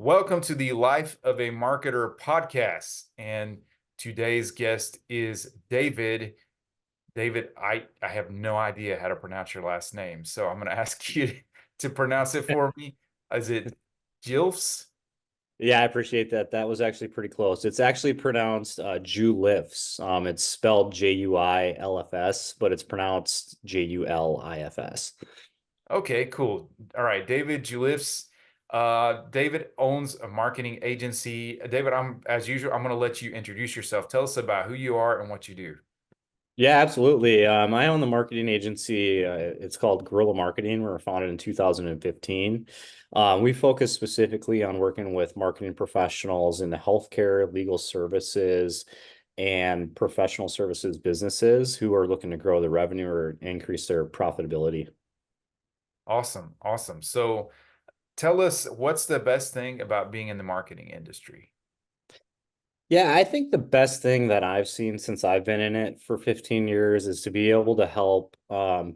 Welcome to the Life of a Marketer podcast. And today's guest is David. David, I have no idea how to pronounce your last name, so I'm going to ask you to pronounce it for me. Is it Juilfs? Yeah, I appreciate that. That was actually pretty close. It's actually pronounced Juilfs. It's spelled Juilfs, but it's pronounced Julifs. Okay, cool. All right, David Juilfs. David owns a marketing agency. David, as usual, I'm going to let you introduce yourself. Tell us about who you are and what you do. Yeah, absolutely. I own the marketing agency. It's called Guerrilla Marketing. We were founded in 2015. We focus specifically on working with marketing professionals in the healthcare, legal services, and professional services businesses who are looking to grow their revenue or increase their profitability. Awesome, awesome. So tell us what's the best thing about being in the marketing industry? Yeah, I think the best thing that I've seen since I've been in it for 15 years is to be able to help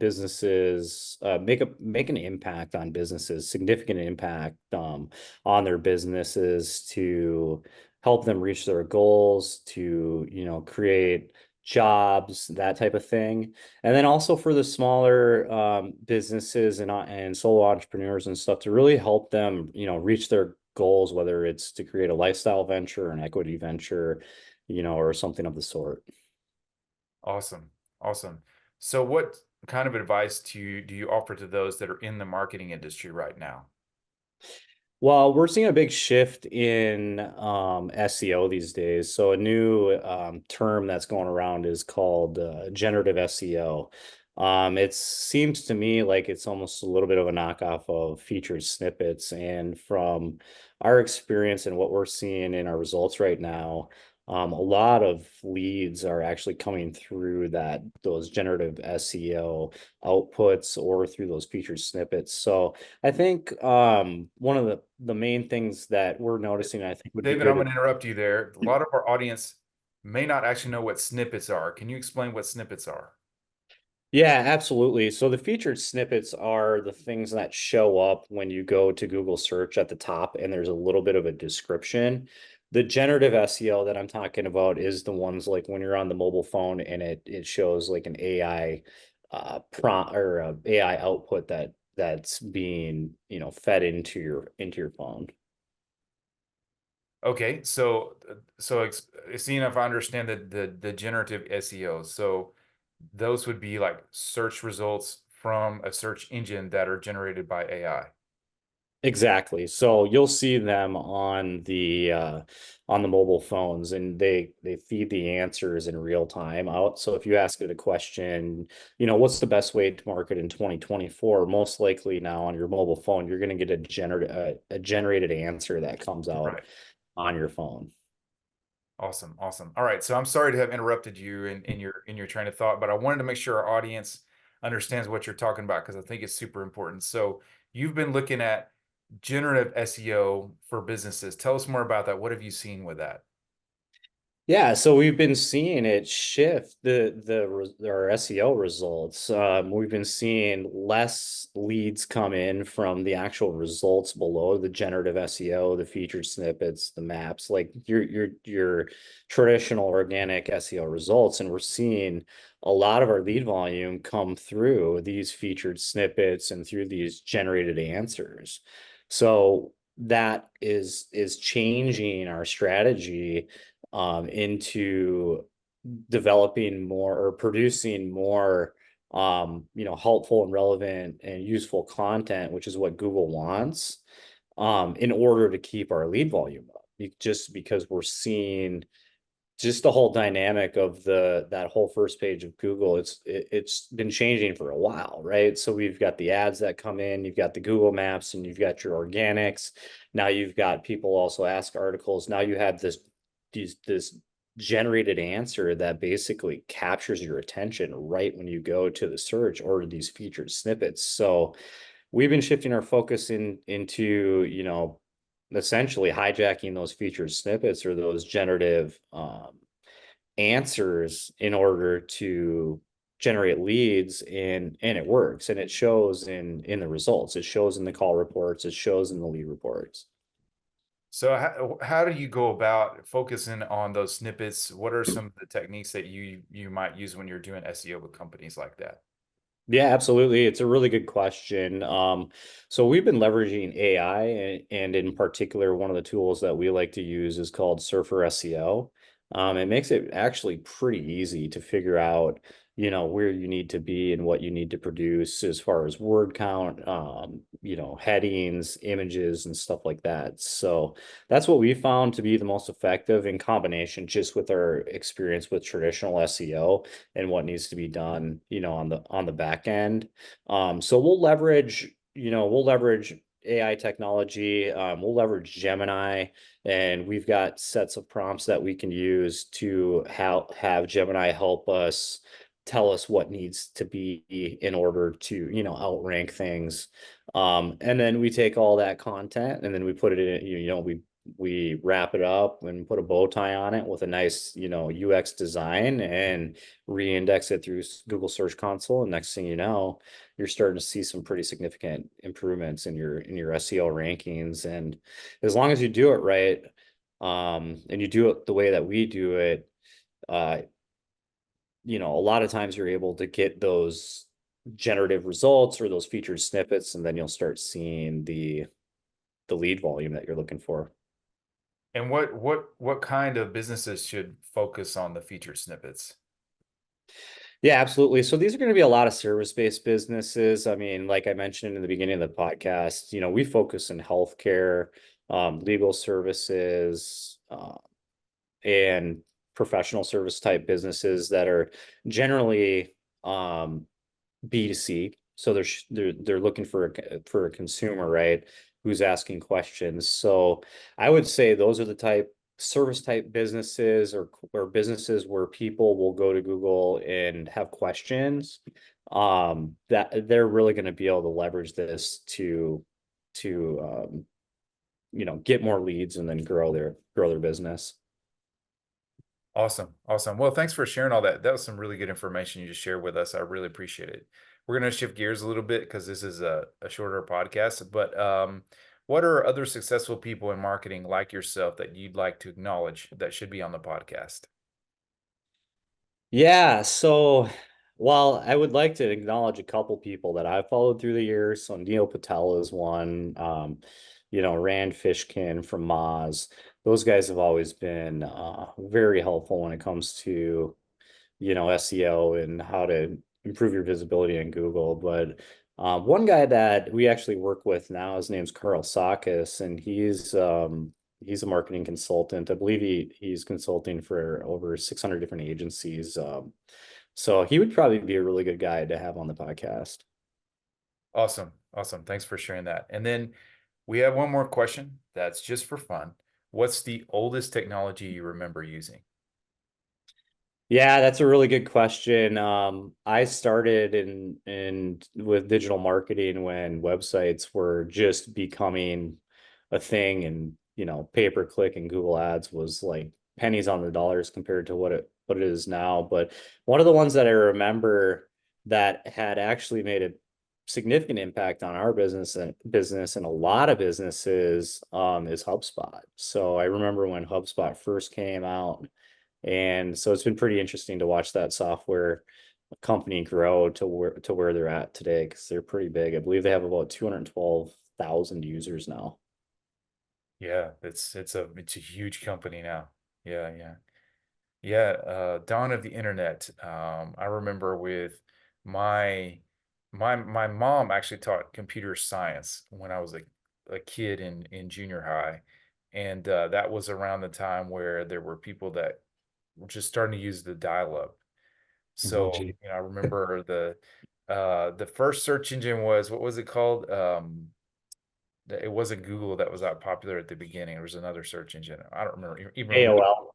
businesses make an impact on businesses, significant impact on their businesses to help them reach their goals, to create jobs, that type of thing. And then also for the smaller businesses and solo entrepreneurs and stuff to really help them, reach their goals, whether it's to create a lifestyle venture, an equity venture, or something of the sort. Awesome. Awesome. So what kind of advice do you offer to those that are in the marketing industry right now? Well, we're seeing a big shift in SEO these days. So a new term that's going around is called generative SEO. It seems to me like it's almost a little bit of a knockoff of featured snippets. And from our experience and what we're seeing in our results right now, a lot of leads are actually coming through those generative SEO outputs or through those featured snippets. So I think one of the main things that we're noticing, I think, would be David, I'm good. going to interrupt you there. A lot of our audience may not actually know what snippets are. Can you explain what snippets are? Yeah, absolutely. So the featured snippets are the things that show up when you go to Google search at the top, and there's a little bit of a description. The generative SEO that I'm talking about is the ones like when you're on the mobile phone and it shows like an AI prompt or a AI output that's being, fed into your phone. Okay, seeing if I understand the generative SEO. So those would be like search results from a search engine that are generated by AI. Exactly. So you'll see them on the mobile phones and they feed the answers in real time out. So if you ask it a question, what's the best way to market in 2024? Most likely now on your mobile phone, you're going to get a generated answer that comes out Right. on your phone. Awesome, awesome. All right, so I'm sorry to have interrupted you in your train of thought, but I wanted to make sure our audience understands what you're talking about because I think it's super important. So you've been looking at generative SEO for businesses. Tell us more about that. What have you seen with that? Yeah, so we've been seeing it shift our SEO results. We've been seeing less leads come in from the actual results below the generative SEO, the featured snippets, the maps, like your traditional organic SEO results, and we're seeing a lot of our lead volume come through these featured snippets and through these generated answers. So that is changing our strategy into developing more or producing more helpful and relevant and useful content, which is what Google wants, in order to keep our lead volume up. Just because we're seeing just the whole dynamic of that whole first page of Google, it's been changing for a while, right? So we've got the ads that come in, you've got the Google Maps, and you've got your organics. Now you've got people also ask articles. Now you have this generated answer that basically captures your attention right when you go to the search or these featured snippets. So we've been shifting our focus into essentially hijacking those featured snippets or those generative answers in order to generate leads, and it works, and it shows in the results. It shows in the call reports, it shows in the lead reports. So how do you go about focusing on those snippets? What are some of the techniques that you might use when you're doing SEO with companies like that? Yeah, absolutely. It's a really good question. So we've been leveraging AI, and in particular, one of the tools that we like to use is called Surfer SEO. It makes it actually pretty easy to figure out, where you need to be and what you need to produce as far as word count, headings, images, and stuff like that. So that's what we found to be the most effective in combination just with our experience with traditional SEO and what needs to be done, on the back end. So we'll leverage AI technology. We'll leverage Gemini, and we've got sets of prompts that we can use to have Gemini help us tell us what needs to be in order to, outrank things. And then we take all that content and then we put it in, we wrap it up and put a bow tie on it with a nice, UX design and re-index it through Google Search Console. And next thing you know, you're starting to see some pretty significant improvements in your SEO rankings. And as long as you do it right, and you do it the way that we do it, uh, a lot of times you're able to get those generative results or those featured snippets, and then you'll start seeing the lead volume that you're looking for. And what kind of businesses should focus on the featured snippets? Yeah, absolutely. So these are going to be a lot of service-based businesses. I mean, like I mentioned in the beginning of the podcast, we focus in healthcare, legal services, and professional service type businesses that are generally B2C. So they're looking for a consumer, right? Who's asking questions. So I would say those are the type service type businesses or businesses where people will go to Google and have questions. That they're really going to be able to leverage this to get more leads and then grow their business. Awesome. Awesome. Well, thanks for sharing all that. That was some really good information you just shared with us. I really appreciate it. We're going to shift gears a little bit because this is a shorter podcast, but what are other successful people in marketing like yourself that you'd like to acknowledge that should be on the podcast? Yeah, so while I would like to acknowledge a couple people that I've followed through the years, so Neil Patel is one, Rand Fishkin from Moz. Those guys have always been very helpful when it comes to, SEO and how to improve your visibility in Google. But one guy that we actually work with now, his name's Carl Sakis, and he's a marketing consultant. I believe he's consulting for over 600 different agencies. So he would probably be a really good guy to have on the podcast. Awesome. Awesome. Thanks for sharing that. And then we have one more question that's just for fun. What's the oldest technology you remember using? Yeah, that's a really good question. I started in with digital marketing when websites were just becoming a thing, and pay per click and Google Ads was like pennies on the dollars compared to what it is now. But one of the ones that I remember that had actually made a significant impact on our business and a lot of businesses is HubSpot. So I remember when HubSpot first came out, and so it's been pretty interesting to watch that software company grow to where they're at today because they're pretty big. I believe they have about 212,000 users now. Yeah, it's a huge company now. Yeah, yeah. Yeah, dawn of the internet. I remember with my my mom actually taught computer science when I was a kid in junior high, and that was around the time where there were people that were just starting to use the dial-up. Oh, So, gee. I remember the first search engine was what was it called? It wasn't Google that was that popular at the beginning. There was another search engine. I don't remember even remember what. AOL.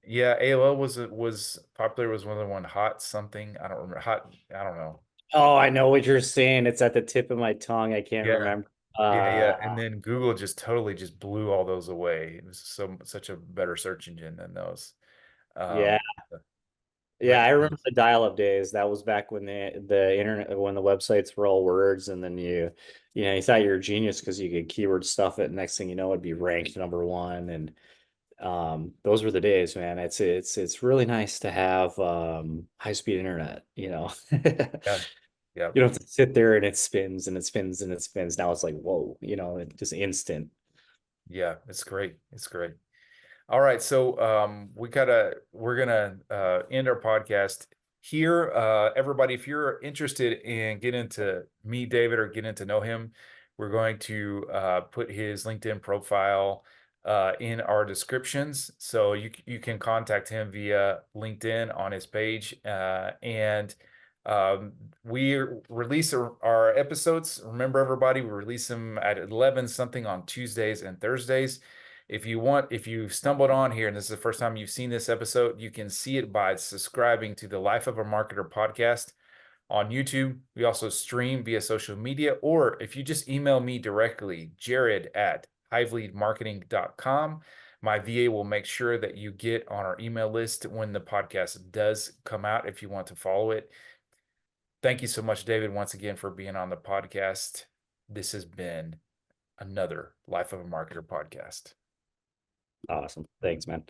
Yeah, AOL was popular. Was one of the one hot something. I don't remember hot. I don't know. Oh, I know what you're saying. It's at the tip of my tongue. I can't Yeah, remember. yeah, yeah. And then Google just totally just blew all those away. It was such a better search engine than those. Yeah. Um, Yeah, I remember the dial-up days. That was back when the internet, when the websites were all words, and then you thought you were a genius because you could keyword stuff it. Next thing you know, it'd be ranked #1, and those were the days, man. It's really nice to have high-speed internet. Yeah. Yeah. You don't have to sit there and it spins and it spins and it spins. Now it's like whoa, it just instant. Yeah. It's great. It's great. All right, so we're gonna end our podcast here. Everybody, if you're interested in getting into meet David or getting to know him, we're going to put his LinkedIn profile in our descriptions, so you can contact him via LinkedIn on his page. And we release our episodes. Remember, everybody, we release them at 11 something on Tuesdays and Thursdays. If you stumbled on here and this is the first time you've seen this episode, you can see it by subscribing to the Life of a Marketer podcast on YouTube. We also stream via social media, or if you just email me directly, jared@hiveleadmarketing.com, my VA will make sure that you get on our email list when the podcast does come out if you want to follow it. Thank you so much, David, once again for being on the podcast. This has been another Life of a Marketer podcast. Awesome. Thanks, man.